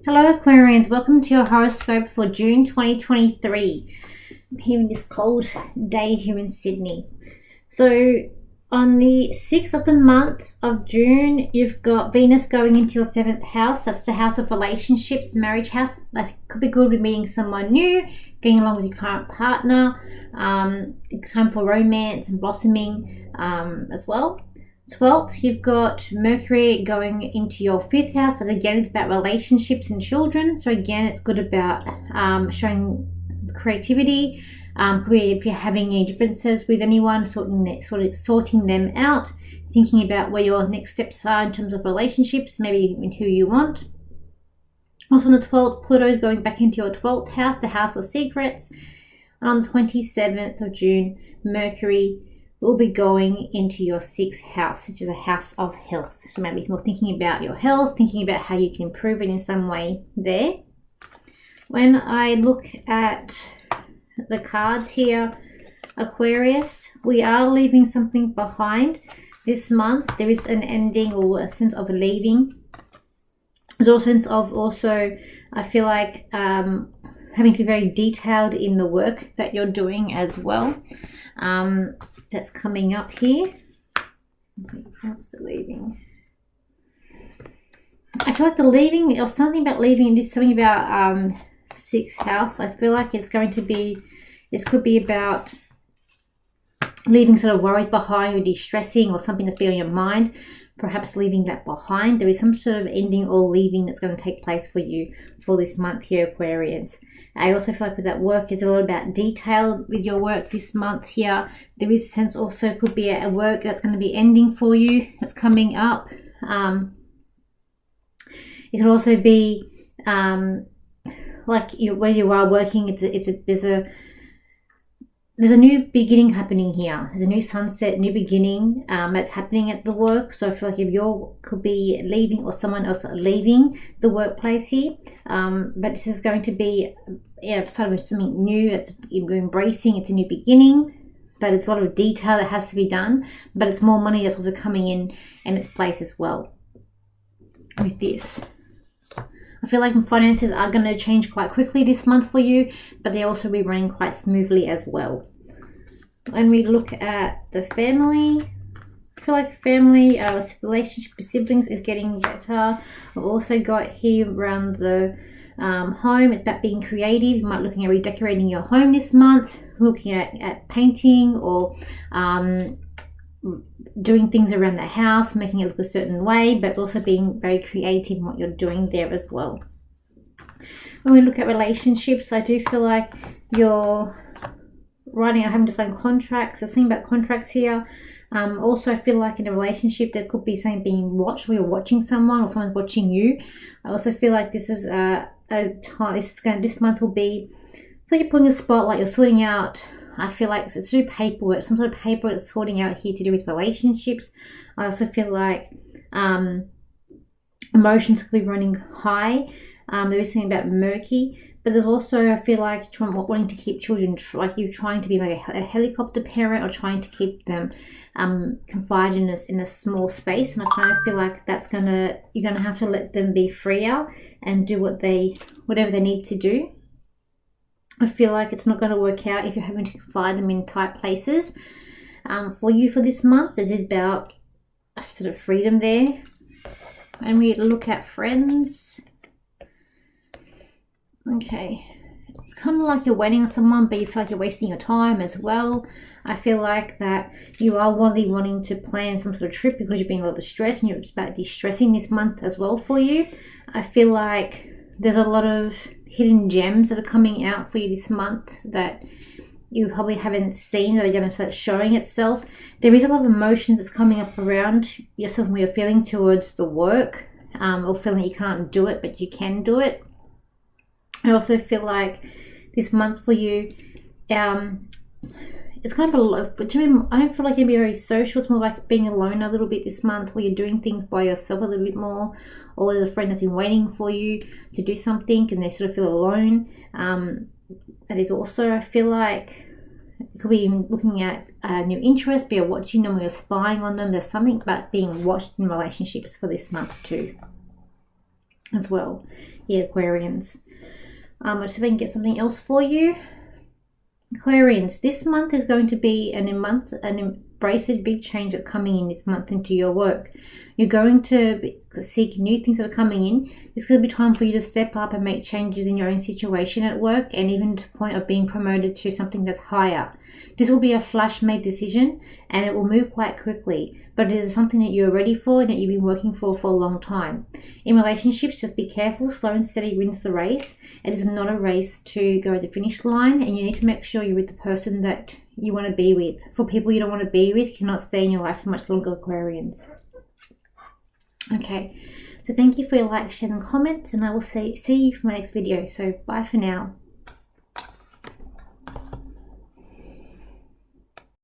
Hello Aquarians, welcome to your horoscope for June 2023. I'm here in this cold day here in Sydney. So on the 6th of the month of June, you've got Venus going into your 7th house. That's the house of relationships, marriage house. That could be good with meeting someone new, getting along with your current partner. It's time for romance and blossoming as well. 12th, you've got Mercury going into your 5th house. So again, it's about relationships and children. So again, it's good about showing creativity. Could be if you're having any differences with anyone, sorting them out, thinking about where your next steps are in terms of relationships, maybe in who you want. Also on the 12th, Pluto is going back into your 12th house, the house of secrets. And on the 27th of June, Mercury will be going into your 6th house, which is a house of health. So maybe more thinking about your health, thinking about how you can improve it in some way there. When I look at the cards here, Aquarius, we are leaving something behind this month. There is an ending or a sense of leaving. There's also a sense of I feel like having to be very detailed in the work that you're doing as well. That's coming up here. What's the leaving? I feel like the leaving, or something about leaving, it is something about 6th house. I feel like it's going to be, this could be about leaving sort of worries behind, or de-stressing, or something that's been on your mind, perhaps leaving that behind. There is some sort of ending or leaving that's going to take place for you for this month here, Aquarians. I also feel like with that work, it's a lot about detail with your work this month here. There is a sense also could be a work that's going to be ending for you, that's coming up. It could also be like where you are working, there's a new beginning happening here. There's a new sunset, new beginning that's happening at the work. So I feel like if you could be leaving or someone else leaving the workplace here, but this is going to be sort of something new. You're embracing. It's a new beginning, but it's a lot of detail that has to be done. But it's more money that's also coming in its place as well with this. I feel like finances are going to change quite quickly this month for you, but they also be running quite smoothly as well. When we look at the family, I feel like family, relationship with siblings is getting better. I've also got here around the home, it's about being creative. You might be looking at redecorating your home this month, looking at painting or doing things around the house, making it look a certain way, but also being very creative in what you're doing there as well. When we look at relationships, I do feel like you're having to sign contracts. There's something about contracts here. Also, I feel like in a relationship there could be something being watched, or you're watching someone, or someone's watching you. I also feel like this is a time. This month will be. It's like you're putting a spotlight. You're sorting out. I feel like it's to do paperwork, some sort of paper that's sorting out here to do with relationships. I also feel like emotions could be running high. There is something about murky, but there's also, I feel like, wanting to keep children, like you're trying to be like a helicopter parent, or trying to keep them confined in a small space. And I kind of feel like you're gonna have to let them be freer and do whatever they need to do. I feel like it's not going to work out if you're having to confine them in tight places. For you for this month, it is about sort of freedom there. And we look at friends. Okay. It's kind of like you're waiting on someone, but you feel like you're wasting your time as well. I feel like that you are really wanting to plan some sort of trip because you're being a little stressed, and you're about de-stressing this month as well for you. I feel like there's a lot of hidden gems that are coming out for you this month that you probably haven't seen, that are going to start showing itself. There is a lot of emotions that's coming up around yourself when you're feeling towards the work, or feeling that you can't do it, but you can do it. I also feel like this month for you, it's kind of a lot, but to me, I don't feel like you're very social. It's more like being alone a little bit this month, where you're doing things by yourself a little bit more, or there's a friend that's been waiting for you to do something and they sort of feel alone. That is also, I feel like, it could be looking at a new interest, but you're watching them or you're spying on them. There's something about being watched in relationships for this month too. as well. Yeah, Aquarians. I'll see if I can get something else for you. Aquarians, this month is going to be an embrace a big change that's coming in this month into your work. You're going to seek new things that are coming in. It's going to be time for you to step up and make changes in your own situation at work, and even to the point of being promoted to something that's higher. This will be a flash made decision, and it will move quite quickly, but it is something that you're ready for and that you've been working for a long time. In relationships, just be careful. Slow and steady wins the race. It is not a race to go to the finish line, and you need to make sure you're with the person that you want to be with. For people you don't want to be with, cannot stay in your life for much longer, Aquarians. Okay, so thank you for your likes, shares and comments, and I will see you for my next video. So bye for now.